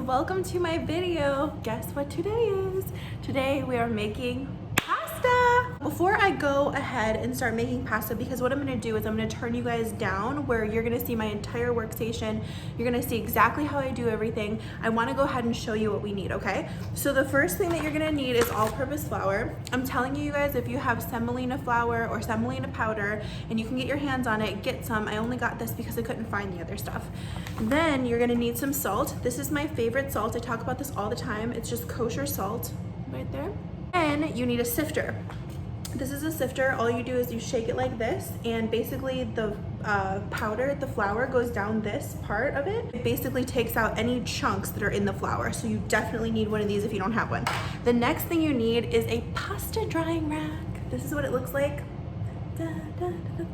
welcome to my video. Guess what today is? Today we are making pasta. Before I go ahead and start making pasta, because what I'm gonna do is I'm gonna turn you guys down where you're gonna see my entire workstation. You're gonna see exactly how I do everything. I wanna go ahead and show you what we need, okay? So the first thing that you're gonna need is all-purpose flour. I'm telling you guys, if you have semolina flour or semolina powder and you can get your hands on it, get some. I only got this because I couldn't find the other stuff. Then you're gonna need some salt. This is my favorite salt. I talk about this all the time. It's just kosher salt right there. And you need a sifter. This is a sifter. All you do is you shake it like this, and basically the powder, the flour goes down this part of it. It basically takes out any chunks that are in the flour. So you definitely need one of these if you don't have one. The next thing you need is a pasta drying rack. This is what it looks like.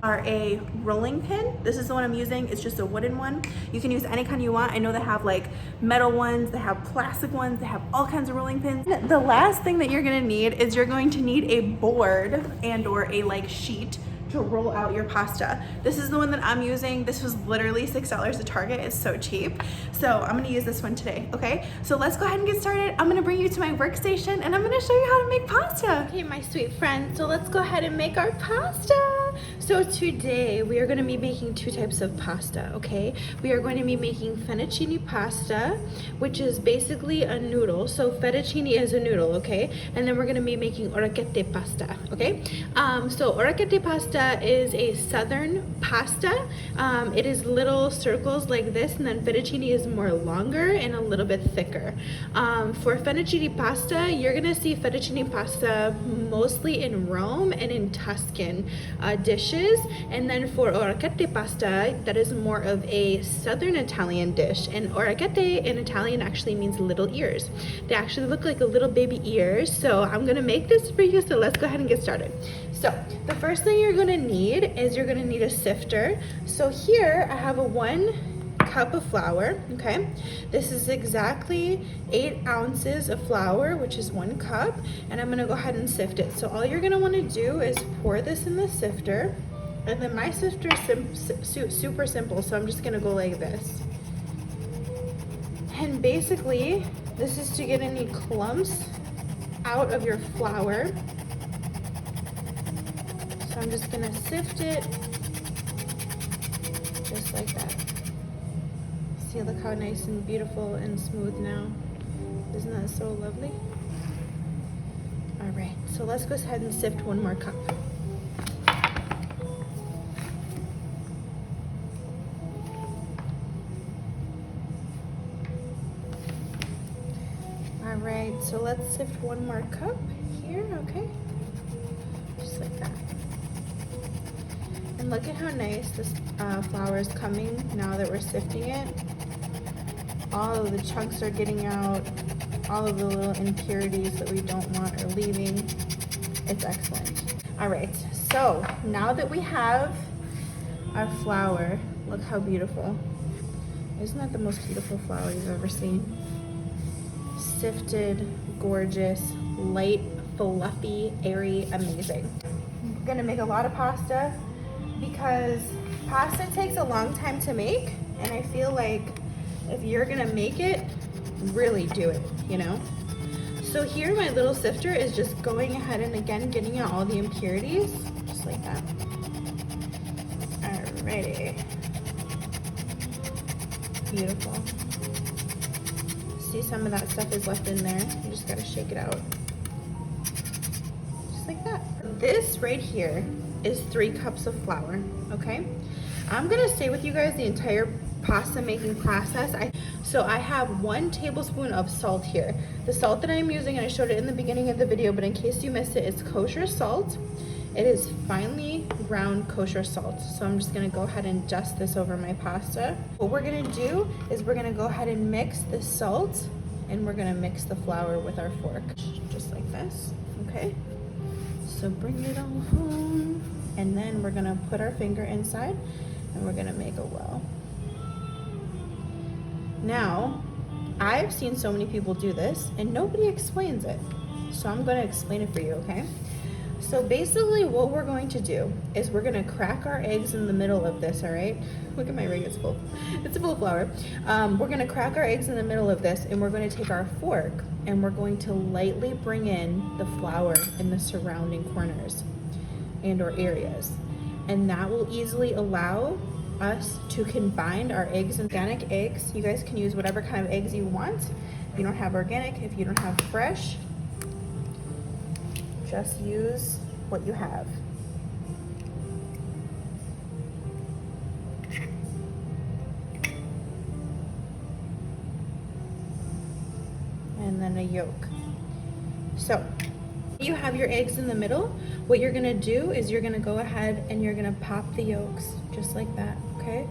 Are a rolling pin. This is the one I'm using. It's just a wooden one. You can use any kind you want. I know they have like metal ones, they have plastic ones, they have all kinds of rolling pins. The last thing that you're gonna need is you're going to need a board and or a like sheet to roll out your pasta. This is the one that I'm using. This was literally $6 at Target. It's so cheap. So I'm gonna use this one today, okay? So let's go ahead and get started. I'm gonna bring you to my workstation and I'm gonna show you how to make pasta. Okay, my sweet friend, so let's go ahead and make our pasta. So today we are gonna be making two types of pasta, okay? We are going to be making fettuccine pasta, which is basically a noodle. So fettuccine is a noodle, okay? And then we're gonna be making orecchiette pasta, okay? So orecchiette pasta is a southern pasta. It is little circles like this, and then fettuccine is more longer and a little bit thicker. For fettuccine pasta, you're gonna see fettuccine pasta mostly in Rome and in Tuscan dishes, and then for orecchiette pasta, that is more of a southern Italian dish. And orecchiette in Italian actually means little ears. They actually look like a little baby ears. So I'm gonna make this for you, so let's go ahead and get started. So the first thing you're gonna need is you're gonna need a sifter. So here I have a 1 cup of flour, okay? This is exactly 8 ounces of flour, which is 1 cup, and I'm gonna go ahead and sift it. So all you're gonna wanna do is pour this in the sifter, and then my sifter is super simple, so I'm just gonna go like this. And basically, this is to get any clumps out of your flour. So I'm just gonna sift it just like that. See, look how nice and beautiful and smooth now. Isn't that so lovely? All right, so let's go ahead and sift 1 more cup. All right, so let's sift 1 more cup here, okay? Just like that. And look at how nice this flour is coming now that we're sifting it. All of the chunks are getting out. All of the little impurities that we don't want are leaving. It's excellent. All right, so now that we have our flour, look how beautiful. Isn't that the most beautiful flour you've ever seen? Sifted, gorgeous, light, fluffy, airy, amazing. I'm gonna make a lot of pasta because pasta takes a long time to make, and I feel like if you're gonna make it, really do it, you know? So here my little sifter is just going ahead and again getting out all the impurities, just like that. Alrighty. Beautiful. See, some of that stuff is left in there. You just gotta shake it out. Just like that. This right here is 3 cups of flour, okay? I'm gonna stay with you guys the entire pasta making process. So I have 1 tablespoon of salt here. The salt that I'm using, and I showed it in the beginning of the video, but in case you missed it, it's kosher salt. It is finely ground kosher salt. So I'm just gonna go ahead and dust this over my pasta. What we're gonna do is we're gonna go ahead and mix the salt, and we're gonna mix the flour with our fork, just like this, okay? So bring it all home. And then we're gonna put our finger inside and we're gonna make a well. Now, I've seen so many people do this and nobody explains it. So I'm gonna explain it for you, okay? So basically what we're going to do is we're gonna crack our eggs in the middle of this, all right? Look at my ring, it's full. It's full of flour. We're gonna crack our eggs in the middle of this, and we're gonna take our fork and we're going to lightly bring in the flour in the surrounding corners and or areas. And that will easily allow us to combine our eggs. Organic eggs, you guys can use whatever kind of eggs you want. If you don't have organic, if you don't have fresh, just use what you have. And then a yolk. So you have your eggs in the middle. What you're gonna do is you're gonna go ahead and you're gonna pop the yolks just like that, okay?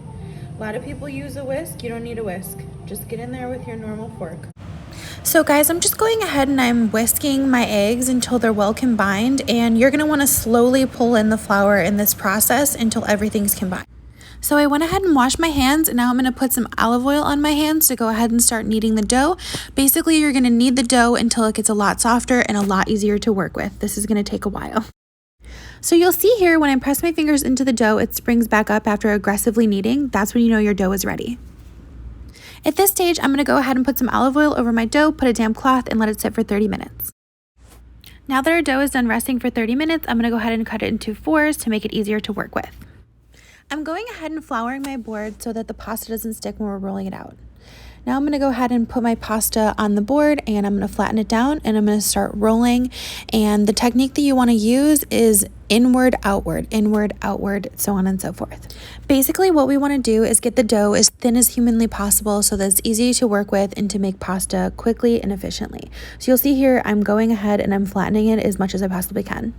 A lot of people use a whisk. You don't need a whisk. Just get in there with your normal fork. So guys, I'm just going ahead and I'm whisking my eggs until they're well combined, and you're gonna wanna slowly pull in the flour in this process until everything's combined. So I went ahead and washed my hands, and now I'm gonna put some olive oil on my hands to go ahead and start kneading the dough. Basically, you're gonna knead the dough until it gets a lot softer and a lot easier to work with. This is gonna take a while. So you'll see here when I press my fingers into the dough, it springs back up after aggressively kneading. That's when you know your dough is ready. At this stage, I'm gonna go ahead and put some olive oil over my dough, put a damp cloth, and let it sit for 30 minutes. Now that our dough is done resting for 30 minutes, I'm gonna go ahead and cut it into fours to make it easier to work with. I'm going ahead and flouring my board so that the pasta doesn't stick when we're rolling it out. Now I'm gonna go ahead and put my pasta on the board, and I'm gonna flatten it down, and I'm gonna start rolling. And the technique that you wanna use is inward, outward, so on and so forth. Basically, what we wanna do is get the dough as thin as humanly possible so that it's easy to work with and to make pasta quickly and efficiently. So you'll see here, I'm going ahead and I'm flattening it as much as I possibly can.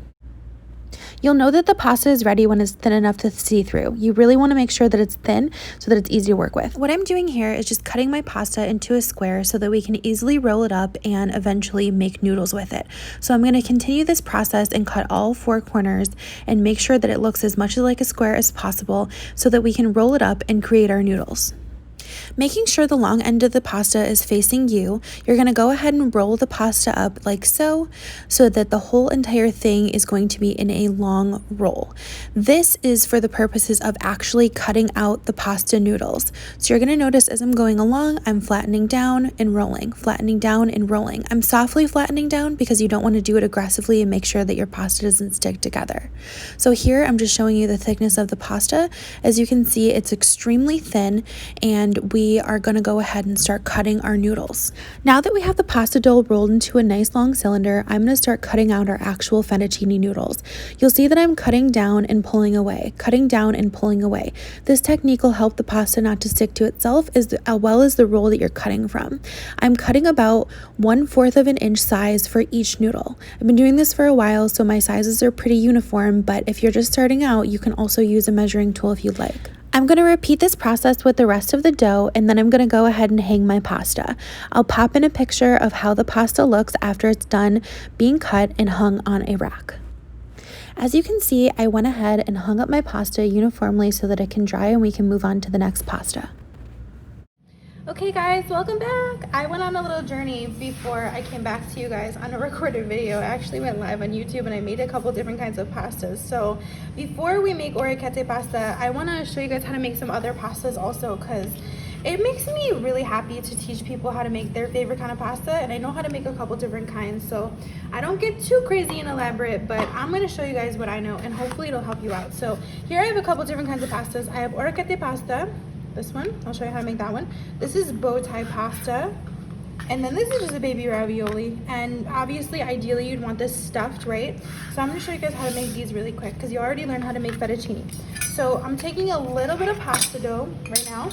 You'll know that the pasta is ready when it's thin enough to see through. You really want to make sure that it's thin so that it's easy to work with. What I'm doing here is just cutting my pasta into a square so that we can easily roll it up and eventually make noodles with it. So I'm going to continue this process and cut all four corners and make sure that it looks as much like a square as possible so that we can roll it up and create our noodles. Making sure the long end of the pasta is facing you, you're going to go ahead and roll the pasta up like so that the whole entire thing is going to be in a long roll. This is for the purposes of actually cutting out the pasta noodles. So you're going to notice as I'm going along, I'm flattening down and rolling, flattening down and rolling. I'm softly flattening down because you don't want to do it aggressively and make sure that your pasta doesn't stick together. So here I'm just showing you the thickness of the pasta. As you can see, it's extremely thin, and we are going to go ahead and start cutting our noodles. Now that we have the pasta dough rolled into a nice long cylinder, I'm going to start cutting out our actual fettuccine noodles. You'll see that I'm cutting down and pulling away, cutting down and pulling away. This technique will help the pasta not to stick to itself as well as the roll that you're cutting from. I'm cutting about 1/4 of an inch size for each noodle. I've been doing this for a while, so my sizes are pretty uniform, but if you're just starting out, you can also use a measuring tool if you'd like. I'm going to repeat this process with the rest of the dough, and then I'm going to go ahead and hang my pasta. I'll pop in a picture of how the pasta looks after it's done being cut and hung on a rack. As you can see, I went ahead and hung up my pasta uniformly so that it can dry and we can move on to the next pasta. Okay guys, welcome back. I went on a little journey before I came back to you guys on a recorded video. I actually went live on YouTube and I made a couple different kinds of pastas. So before we make orecchiette pasta, I want to show you guys how to make some other pastas also, because it makes me really happy to teach people how to make their favorite kind of pasta, and I know how to make a couple different kinds, so I don't get too crazy and elaborate, but I'm going to show you guys what I know and hopefully it'll help you out. So here I have a couple different kinds of pastas. I have orecchiette pasta. This one, I'll show you how to make that one. This is bow tie pasta, and then this is just a baby ravioli, and obviously ideally you'd want this stuffed, right? So I'm going to show you guys how to make these really quick because you already learned how to make fettuccine. So I'm taking a little bit of pasta dough right now,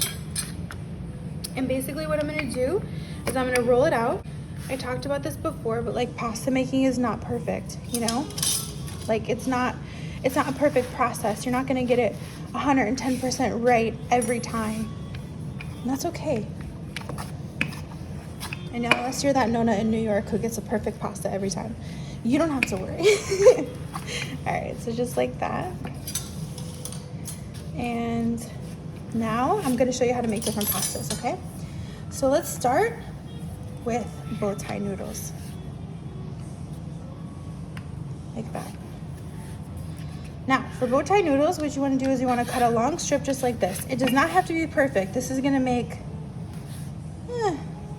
and basically what I'm going to do is I'm going to roll it out. I talked about this before, but like pasta making is not perfect, you know? Like it's not a perfect process. You're not going to get it 110% right every time. And that's okay. I know, unless you're that Nona in New York who gets a perfect pasta every time. You don't have to worry. All right, so just like that. And now I'm going to show you how to make different pastas, okay? So let's start with bow tie noodles. Like that. Now, for bow tie noodles, what you want to do is you want to cut a long strip just like this. It does not have to be perfect. This is going to make,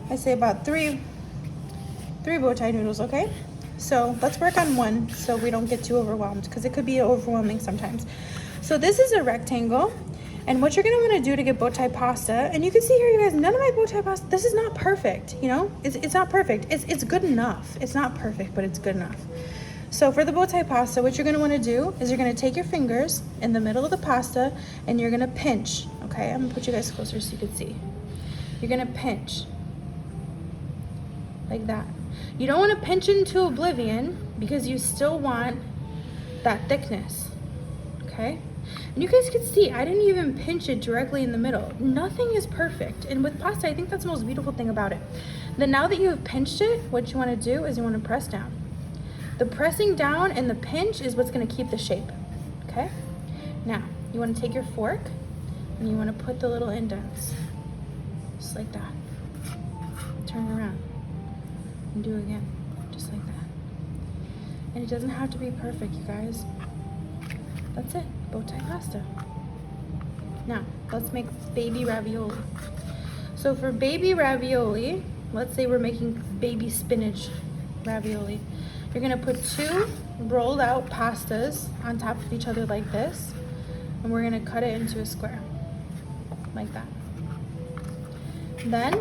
I say about three bow tie noodles, okay? So let's work on one so we don't get too overwhelmed, because it could be overwhelming sometimes. So this is a rectangle, and what you're gonna wanna do to get bow tie pasta, and you can see here, you guys, none of my bow tie pasta, this is not perfect, you know? It's not perfect, it's good enough. It's not perfect, but it's good enough. So for the bow tie pasta, what you're gonna wanna do is you're gonna take your fingers in the middle of the pasta and you're gonna pinch, okay? I'm gonna put you guys closer so you can see. You're gonna pinch, like that. You don't wanna pinch into oblivion because you still want that thickness, okay? And you guys can see, I didn't even pinch it directly in the middle. Nothing is perfect. And with pasta, I think that's the most beautiful thing about it. Then now that you have pinched it, what you wanna do is you wanna press down. The pressing down and the pinch is what's gonna keep the shape, okay? Now, you wanna take your fork and you wanna put the little indents, just like that. Turn around and do it again, just like that. And it doesn't have to be perfect, you guys. That's it, bow tie pasta. Now, let's make baby ravioli. So for baby ravioli, let's say we're making baby spinach ravioli. You're gonna put 2 rolled out pastas on top of each other like this, and we're gonna cut it into a square, like that. Then,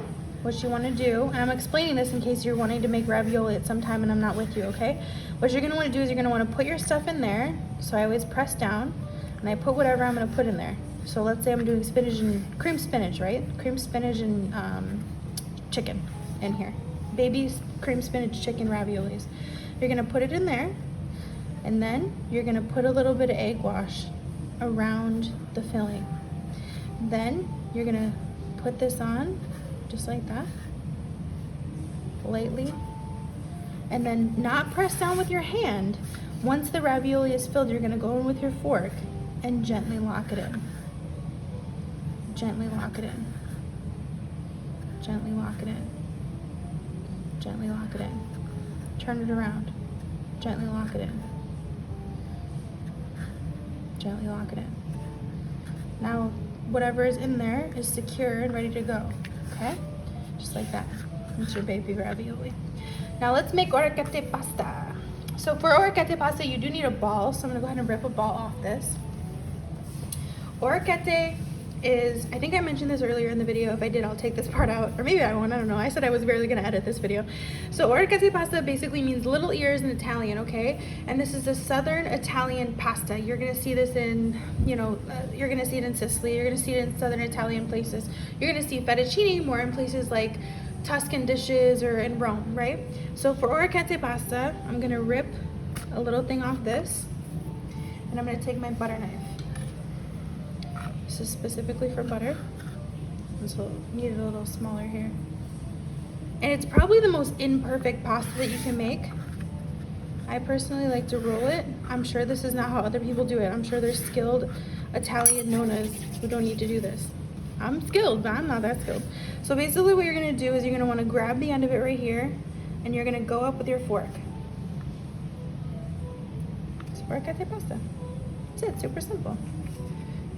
what you wanna do, and I'm explaining this in case you're wanting to make ravioli at some time and I'm not with you, okay? What you're gonna wanna do is you're gonna wanna put your stuff in there. So I always press down, and I put whatever I'm gonna put in there. So let's say I'm doing spinach and cream spinach, right? Cream spinach and chicken in here. Baby cream spinach chicken raviolis. You're gonna put it in there, and then you're gonna put a little bit of egg wash around the filling. Then you're gonna put this on, just like that, lightly, and then not press down with your hand. Once the ravioli is filled, you're gonna go in with your fork and gently lock it in. Gently lock it in. Gently lock it in. Gently lock it in. Turn it around. Gently lock it in. Gently lock it in. Now, whatever is in there is secure and ready to go, okay? Just like that. It's your baby ravioli. Now let's make orecchiette pasta. So for orecchiette pasta, you do need a ball, so I'm gonna go ahead and rip a ball off this. Orecchiette is, I think I mentioned this earlier in the video. If I did, I'll take this part out, or maybe I won't, I don't know. I said I was barely gonna edit this video. So orecchiette pasta basically means little ears in Italian, okay? And this is a Southern Italian pasta. You're gonna see this in, you know, you're gonna see it in Sicily, you're gonna see it in Southern Italian places. You're gonna see fettuccine more in places like Tuscan dishes or in Rome, right? So for orecchiette pasta, I'm gonna rip a little thing off this, and I'm gonna take my butter knife. This is specifically for butter. So need it a little smaller here. And it's probably the most imperfect pasta that you can make. I personally like to roll it. I'm sure this is not how other people do it. I'm sure there's skilled Italian nonas who don't need to do this. I'm skilled, but I'm not that skilled. So basically what you're gonna do is you're gonna wanna grab the end of it right here, and you're gonna go up with your fork. It's orecchiette pasta. That's it, super simple.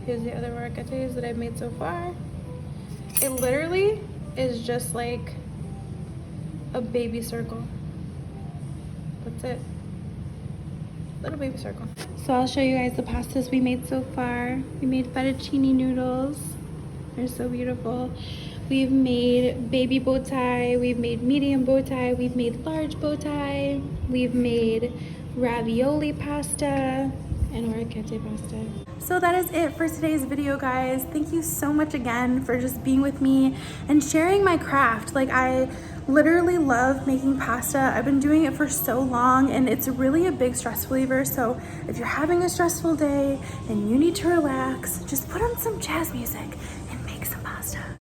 Here's the other orecchiettes that I've made so far. It literally is just like a baby circle. That's it. Little baby circle. So I'll show you guys the pastas we made so far. We made fettuccine noodles. They're so beautiful. We've made baby bow tie. We've made medium bow tie. We've made large bow tie. We've made ravioli pasta and orecchiette pasta. So that is it for today's video, guys. Thank you so much again for just being with me and sharing my craft. Like, I literally love making pasta. I've been doing it for so long, and it's really a big stress reliever. So if you're having a stressful day and you need to relax, just put on some jazz music